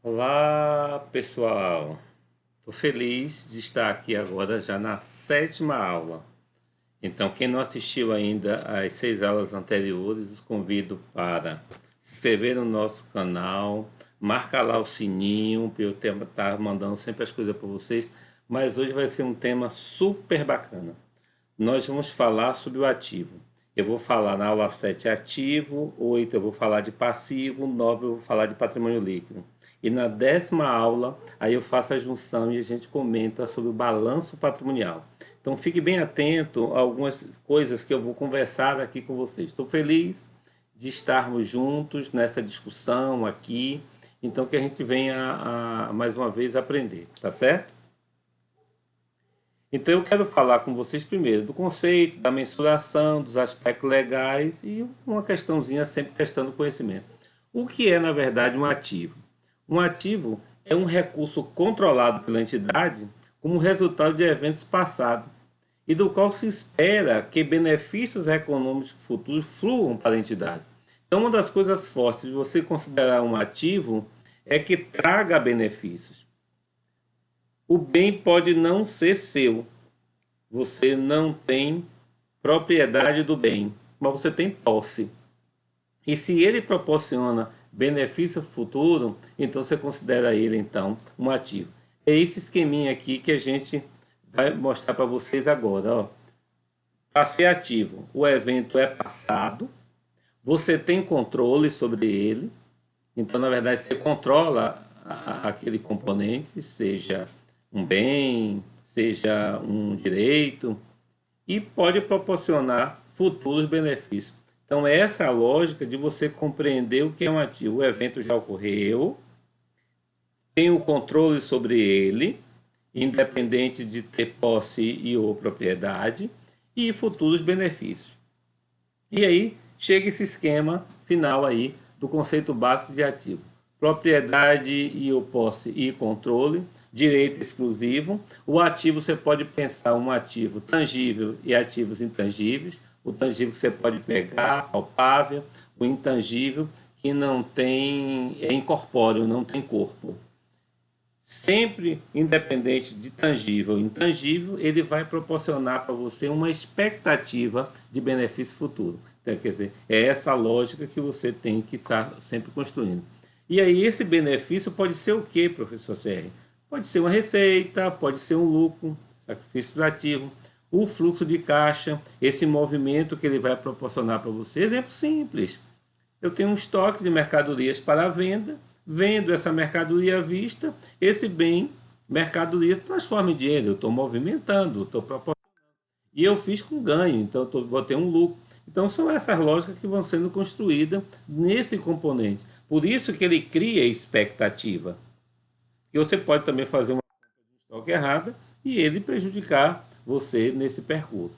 Olá, pessoal. Estou feliz de estar aqui agora já na sétima aula. Então, quem não assistiu ainda às 6 aulas anteriores, os convido para se inscrever no nosso canal, marcar lá o sininho, para eu estar mandando sempre as coisas para vocês. Mas hoje vai ser um tema super bacana. Nós vamos falar sobre o ativo. Eu vou falar na aula 7 ativo, 8 eu vou falar de passivo, 9 eu vou falar de patrimônio líquido. E na 10ª aula, aí eu faço a junção e a gente comenta sobre o balanço patrimonial. Então fique bem atento a algumas coisas que eu vou conversar aqui com vocês. Estou feliz de estarmos juntos nessa discussão aqui. Então que a gente venha mais uma vez aprender, tá certo? Então eu quero falar com vocês primeiro do conceito, da mensuração, dos aspectos legais e uma questãozinha sempre testando conhecimento. O que é, na verdade, um ativo? Um ativo é um recurso controlado pela entidade como resultado de eventos passados e do qual se espera que benefícios econômicos futuros fluam para a entidade. Então, uma das coisas fortes de você considerar um ativo é que traga benefícios. O bem pode não ser seu. Você não tem propriedade do bem, mas você tem posse. E se ele proporciona benefício futuro, então você considera ele então um ativo. É esse esqueminha aqui que a gente vai mostrar para vocês agora. Ó. Para ser ativo, o evento é passado, você tem controle sobre ele, então na verdade você controla aquele componente, seja um bem, seja um direito, e pode proporcionar futuros benefícios. Então, essa é a lógica de você compreender o que é um ativo. O evento já ocorreu, tem o controle sobre ele, independente de ter posse e ou propriedade, e futuros benefícios. E aí chega esse esquema final aí do conceito básico de ativo. Propriedade e o posse e controle, direito exclusivo. O ativo você pode pensar um ativo tangível e ativos intangíveis. O tangível que você pode pegar, palpável, o intangível que não tem, é incorpóreo, não tem corpo. Sempre independente de tangível ou intangível, ele vai proporcionar para você uma expectativa de benefício futuro. Então, quer dizer, é essa lógica que você tem que estar sempre construindo. E aí esse benefício pode ser o que, professor CR? Pode ser uma receita, pode ser um lucro, sacrifício do ativo, o fluxo de caixa, esse movimento que ele vai proporcionar para você. Exemplo simples. Eu tenho um estoque de mercadorias para venda, vendo essa mercadoria à vista, esse bem, mercadoria, se transforma em dinheiro. Eu estou movimentando, estou proporcionando. E eu fiz com ganho, então eu vou ter um lucro. Então são essas lógicas que vão sendo construídas nesse componente. Por isso que ele cria expectativa. E você pode também fazer uma estoque errada e ele prejudicar você nesse percurso.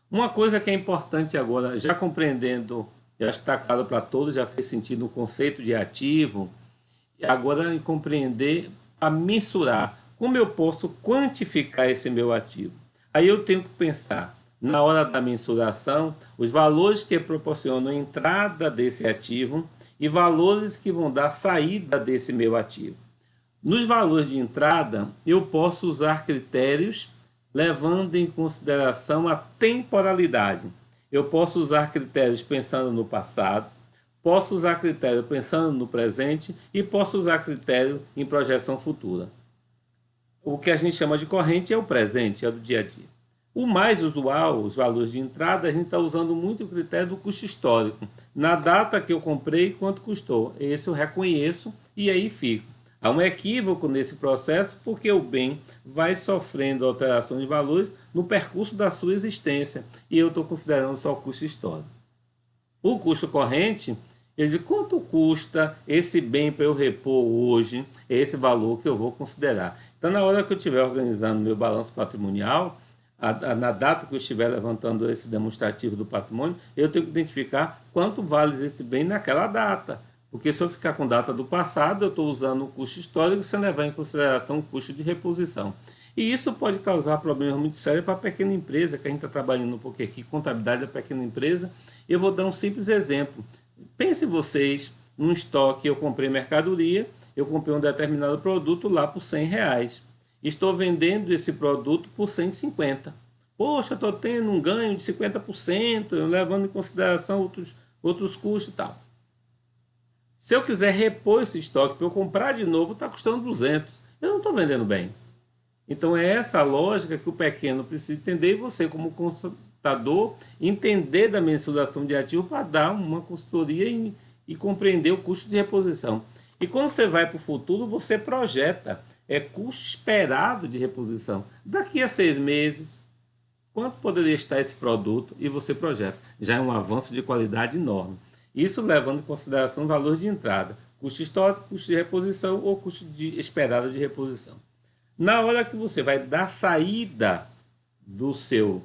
Uma coisa que é importante agora, já compreendendo, já está claro para todos, já fez sentido o conceito de ativo, agora em compreender a mensurar como eu posso quantificar esse meu ativo. Aí eu tenho que pensar, na hora da mensuração, os valores que proporcionam a entrada desse ativo e valores que vão dar saída desse meu ativo. Nos valores de entrada, eu posso usar critérios levando em consideração a temporalidade. Eu posso usar critérios pensando no passado, posso usar critério pensando no presente e posso usar critério em projeção futura. O que a gente chama de corrente é o presente, é do dia a dia. O mais usual, os valores de entrada, a gente está usando muito o critério do custo histórico. Na data que eu comprei, quanto custou? Esse eu reconheço e aí fico. Há um equívoco nesse processo porque o bem vai sofrendo alteração de valores no percurso da sua existência e eu estou considerando só o custo histórico. O custo corrente, ele diz quanto custa esse bem para eu repor hoje, é esse valor que eu vou considerar. Então, na hora que eu estiver organizando meu balanço patrimonial, na data que eu estiver levantando esse demonstrativo do patrimônio, eu tenho que identificar quanto vale esse bem naquela data. Porque se eu ficar com data do passado, eu estou usando o custo histórico sem levar em consideração o custo de reposição. E isso pode causar problemas muito sérios para a pequena empresa, que a gente está trabalhando um pouquinho aqui, contabilidade da pequena empresa. Eu vou dar um simples exemplo. Pense vocês, num estoque, eu comprei mercadoria, eu comprei um determinado produto lá por R$ 100. Estou vendendo esse produto por 150. Poxa, estou tendo um ganho de 50%, levando em consideração outros custos e tal. Se eu quiser repor esse estoque para eu comprar de novo, está custando 200. Eu não estou vendendo bem. Então é essa lógica que o pequeno precisa entender e você, como consultador, entender da mensuração de ativo para dar uma consultoria e compreender o custo de reposição. E quando você vai para o futuro, você projeta custo esperado de reposição. Daqui a 6 meses, quanto poderia estar esse produto e você projeta. Já é um avanço de qualidade enorme. Isso levando em consideração o valor de entrada, custo histórico, custo de reposição ou custo esperado de reposição. Na hora que você vai dar saída do seu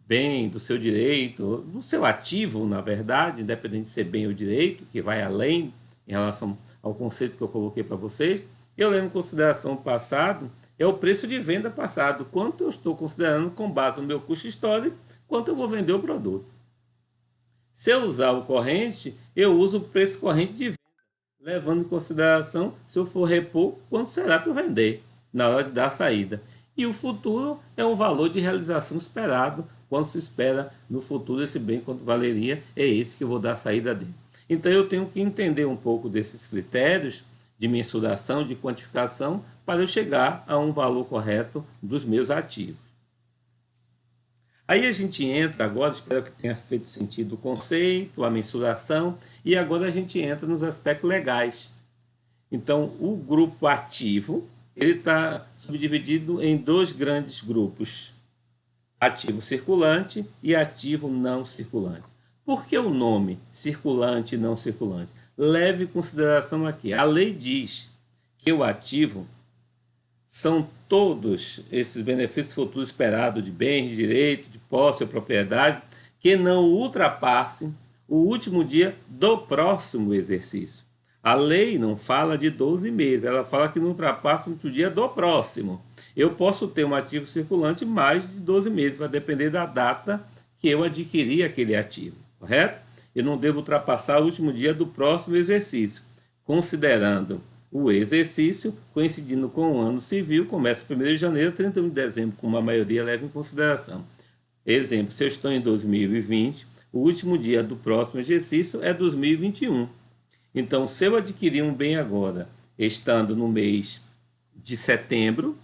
bem, do seu direito, do seu ativo, na verdade, independente de ser bem ou direito, que vai além em relação ao conceito que eu coloquei para vocês, eu levo em consideração o passado, é o preço de venda passado, quanto eu estou considerando com base no meu custo histórico, quanto eu vou vender o produto. Se eu usar o corrente, eu uso o preço corrente de venda, levando em consideração, se eu for repor, quanto será para eu vender na hora de dar a saída. E o futuro é o valor de realização esperado, quando se espera no futuro esse bem quanto valeria, é esse que eu vou dar a saída dele. Então eu tenho que entender um pouco desses critérios de mensuração, de quantificação, para eu chegar a um valor correto dos meus ativos. Aí a gente entra agora, espero que tenha feito sentido o conceito, a mensuração, e agora a gente entra nos aspectos legais. Então, o grupo ativo, ele está subdividido em 2 grandes grupos, ativo circulante e ativo não circulante. Por que o nome circulante e não circulante? Leve em consideração aqui, a lei diz que o ativo são todos esses benefícios futuros esperados de bens, de direito, de posse ou propriedade, que não ultrapassem o último dia do próximo exercício. A lei não fala de 12 meses, ela fala que não ultrapassa o último dia do próximo. Eu posso ter um ativo circulante mais de 12 meses, vai depender da data que eu adquiri aquele ativo, correto? Eu não devo ultrapassar o último dia do próximo exercício, considerando o exercício coincidindo com o ano civil, começa 1º de janeiro, 31 de dezembro, como a maioria leva em consideração. Exemplo, se eu estou em 2020, o último dia do próximo exercício é 2021. Então, se eu adquirir um bem agora, estando no mês de setembro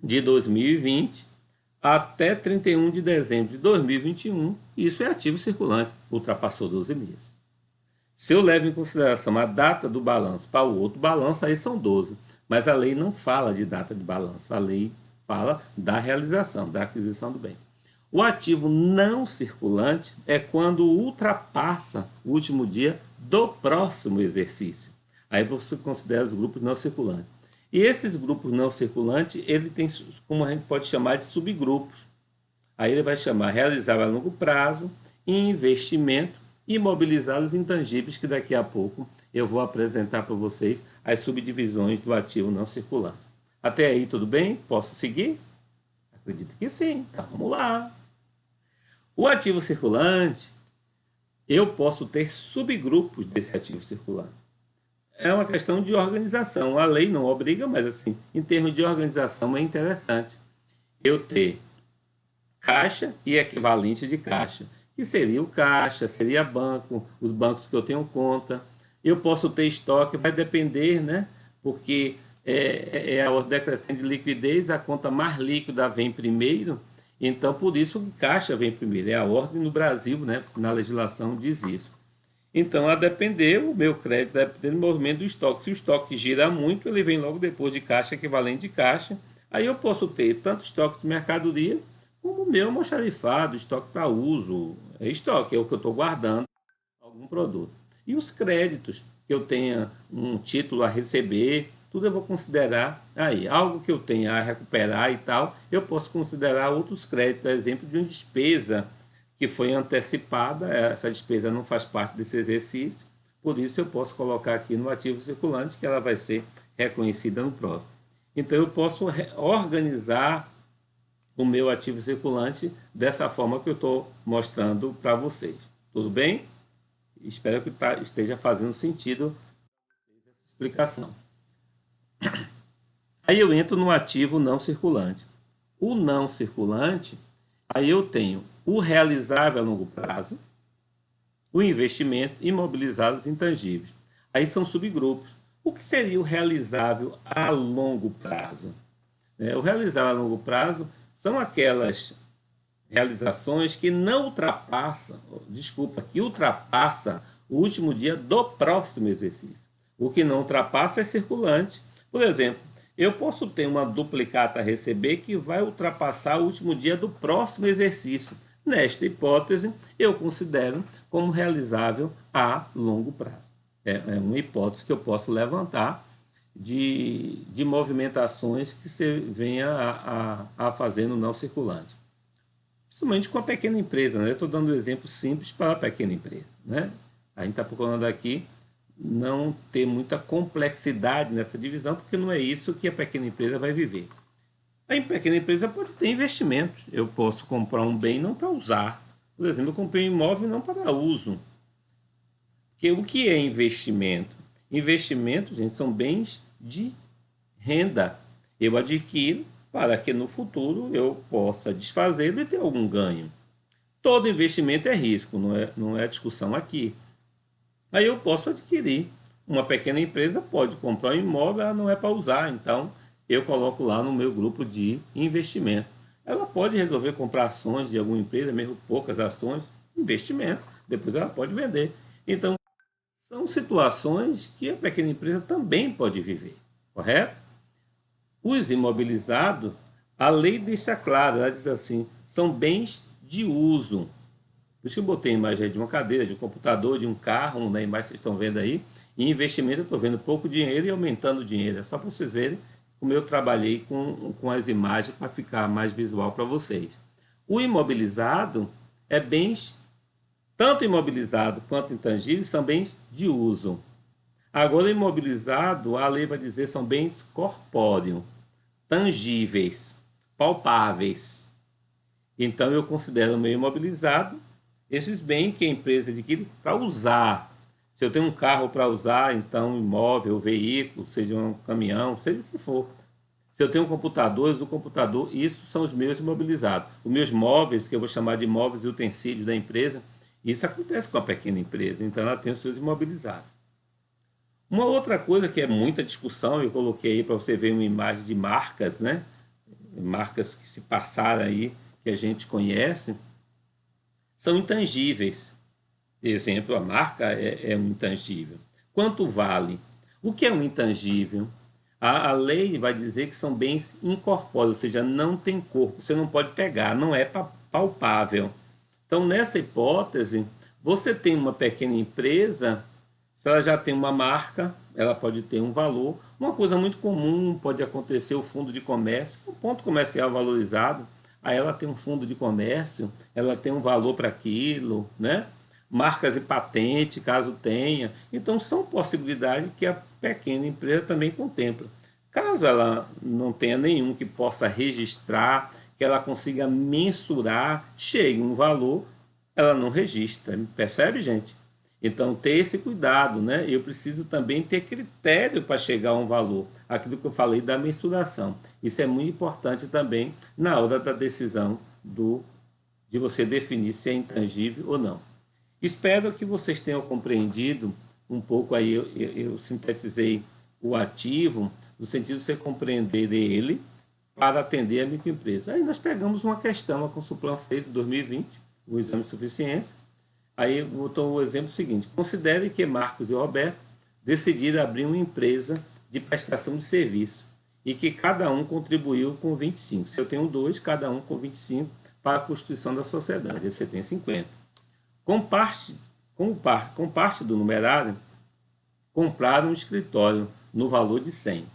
de 2020, até 31 de dezembro de 2021, isso é ativo circulante, ultrapassou 12 meses. Se eu levo em consideração a data do balanço para o outro balanço, aí são 12. Mas a lei não fala de data de balanço, a lei fala da realização, da aquisição do bem. O ativo não circulante é quando ultrapassa o último dia do próximo exercício. Aí você considera os grupos não circulantes. E esses grupos não circulantes, ele tem, como a gente pode chamar, de subgrupos. Aí ele vai chamar realizar a longo prazo, investimento, imobilizar os intangíveis, que daqui a pouco eu vou apresentar para vocês as subdivisões do ativo não circulante. Até aí, tudo bem? Posso seguir? Acredito que sim. Então, vamos lá. O ativo circulante, eu posso ter subgrupos desse ativo circulante. É uma questão de organização. A lei não obriga, mas assim, em termos de organização é interessante eu ter caixa e equivalente de caixa, que seria o caixa, seria banco, os bancos que eu tenho conta. Eu posso ter estoque, vai depender, né? Porque é a ordem decrescente de liquidez, a conta mais líquida vem primeiro, então por isso que caixa vem primeiro. É a ordem no Brasil, né? Na legislação diz isso. Então, a depender, o meu crédito depende do movimento do estoque. Se o estoque gira muito, ele vem logo depois de caixa, equivalente de caixa. Aí eu posso ter tanto estoque de mercadoria, como o meu almoxarifado, estoque para uso. É estoque, é o que eu estou guardando algum produto. E os créditos, que eu tenha um título a receber, tudo eu vou considerar aí. Algo que eu tenha a recuperar e tal, eu posso considerar outros créditos, por exemplo, de uma despesa que foi antecipada, essa despesa não faz parte desse exercício, por isso eu posso colocar aqui no ativo circulante, que ela vai ser reconhecida no próximo. Então eu posso organizar o meu ativo circulante dessa forma que eu estou mostrando para vocês. Tudo bem? Espero que esteja fazendo sentido essa explicação. Aí eu entro no ativo não circulante. O não circulante, aí eu tenho o realizável a longo prazo, o investimento, imobilizados intangíveis. Aí são subgrupos. O que seria o realizável a longo prazo? O realizável a longo prazo são aquelas realizações que não ultrapassam, que ultrapassa o último dia do próximo exercício. O que não ultrapassa é circulante. Por exemplo, eu posso ter uma duplicata a receber que vai ultrapassar o último dia do próximo exercício. Nesta hipótese, eu considero como realizável a longo prazo. É uma hipótese que eu posso levantar de movimentações que você venha a fazer no não circulante. Principalmente com a pequena empresa, né? Eu estou dando um exemplo simples para a pequena empresa, né? A gente está procurando aqui não ter muita complexidade nessa divisão, porque não é isso que a pequena empresa vai viver. A pequena empresa pode ter investimentos. Eu posso comprar um bem não para usar. Por exemplo, eu comprei um imóvel não para uso. Porque o que é investimento? Investimento, gente, são bens de renda. Eu adquiro para que no futuro eu possa desfazê-lo e ter algum ganho. Todo investimento é risco, não é discussão aqui. Aí eu posso adquirir. Uma pequena empresa pode comprar um imóvel, ela não é para usar, então eu coloco lá no meu grupo de investimento. Ela pode resolver comprar ações de alguma empresa, mesmo poucas ações, investimento, depois ela pode vender. Então, são situações que a pequena empresa também pode viver, correto? Os imobilizados, a lei deixa claro, ela diz assim, são bens de uso. Por isso que eu botei a imagem de uma cadeira, de um computador, de um carro, na imagem que vocês estão vendo aí. E investimento, eu estou vendo pouco dinheiro e aumentando o dinheiro. É só para vocês verem como eu trabalhei com as imagens para ficar mais visual para vocês. O imobilizado é bens, tanto imobilizado quanto intangíveis, são bens de uso. Agora, imobilizado, a lei vai dizer, são bens corpóreos, tangíveis, palpáveis. Então, eu considero o meu imobilizado esses bens que a empresa adquire para usar. Se eu tenho um carro para usar, então imóvel, veículo, seja um caminhão, seja o que for. Se eu tenho computadores, do computador, isso são os meus imobilizados. Os meus móveis, que eu vou chamar de móveis e utensílios da empresa, isso acontece com a pequena empresa, então ela tem os seus imobilizados. Uma outra coisa que é muita discussão, eu coloquei aí para você ver uma imagem de marcas, né? Marcas que se passaram aí, que a gente conhece, são intangíveis. Por exemplo, a marca é um intangível. Quanto vale? O que é um intangível? A lei vai dizer que são bens incorpóreos, ou seja, não tem corpo, você não pode pegar, não é palpável. Então, nessa hipótese, você tem uma pequena empresa, se ela já tem uma marca, ela pode ter um valor. Uma coisa muito comum pode acontecer o fundo de comércio, um ponto comercial valorizado, aí ela tem um fundo de comércio, ela tem um valor para aquilo, né? Marcas e patente, caso tenha. Então, são possibilidades que a pequena empresa também contempla. Caso ela não tenha nenhum que possa registrar, que ela consiga mensurar, chegue um valor, ela não registra. Percebe, gente? Então, ter esse cuidado, né? Eu preciso também ter critério para chegar a um valor. Aquilo que eu falei da mensuração. Isso é muito importante também na hora da decisão de você definir se é intangível ou não. Espero que vocês tenham compreendido um pouco aí, eu sintetizei o ativo, no sentido de você compreender ele para atender a microempresa. Aí nós pegamos uma questão, a Consulplan fez em 2020, o exame de suficiência. Aí botou o exemplo seguinte: considere que Marcos e Roberto decidiram abrir uma empresa de prestação de serviço e que cada um contribuiu com 25. Se eu tenho 2, cada um com 25 para a constituição da sociedade. Aí você tem 50. Com parte do numerário, compraram um escritório no valor de 100.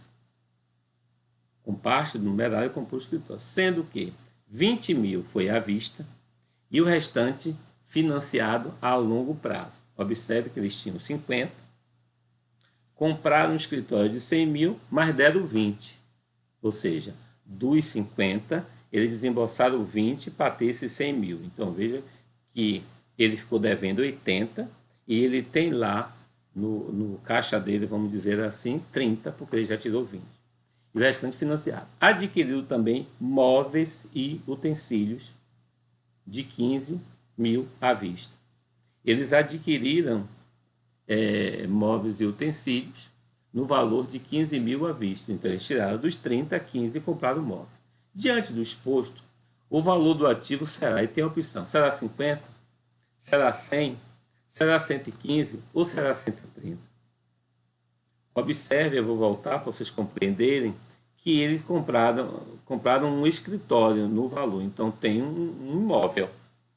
Com parte do numerário, comprou o escritório. Sendo que 20 mil foi à vista e o restante financiado a longo prazo. Observe que eles tinham 50, compraram um escritório de 100 mil, mas deram 20. Ou seja, dos 50, eles desembolsaram 20 para ter esses 100 mil. Então, veja que ele ficou devendo 80 e ele tem lá no caixa dele, vamos dizer assim, 30, porque ele já tirou 20. e o restante financiado. Adquiriram também móveis e utensílios de 15 mil à vista. Eles adquiriram móveis e utensílios no valor de 15 mil à vista. Então, eles tiraram dos 30 a 15 e compraram o móvel. Diante do exposto, o valor do ativo será, e tem a opção, será 50, será 100, será 115 ou será 130. Observe, eu vou voltar para vocês compreenderem, que eles compraram um escritório no valor. Então, tem um imóvel.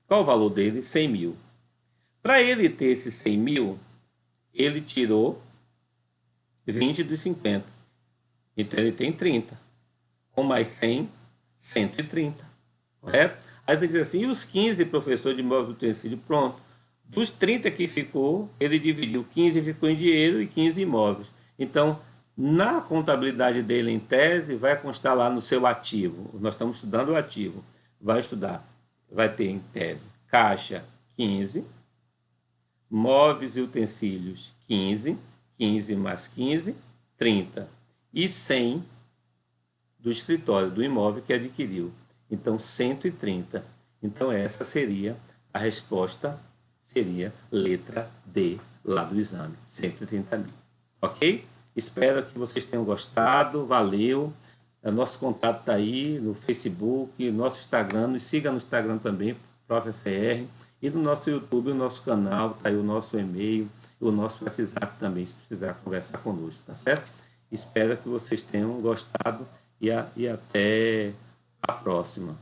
Qual o valor dele? 100 mil. Para ele ter esses 100 mil, ele tirou 20 dos 50. Então, ele tem 30. Com mais 100, 130. Correto? Aí você diz assim, e os 15, professor, de imóvel do utensílio? Pronto. Dos 30 que ficou, ele dividiu 15 ficou em dinheiro e 15 imóveis. Então, na contabilidade dele em tese, vai constar lá no seu ativo. Nós estamos estudando o ativo. Vai ter em tese caixa 15, móveis e utensílios 15, 15 mais 15, 30. E 100 do escritório, do imóvel que adquiriu. Então, 130. Então, essa seria a resposta, seria letra D lá do exame, 130 mil. Ok? Espero que vocês tenham gostado, valeu. O nosso contato está aí no Facebook, nosso Instagram, nos siga no Instagram também, ProfCR, e no nosso YouTube, o nosso canal, está aí o nosso e-mail, o nosso WhatsApp também, se precisar conversar conosco, tá certo? Espero que vocês tenham gostado e até a próxima.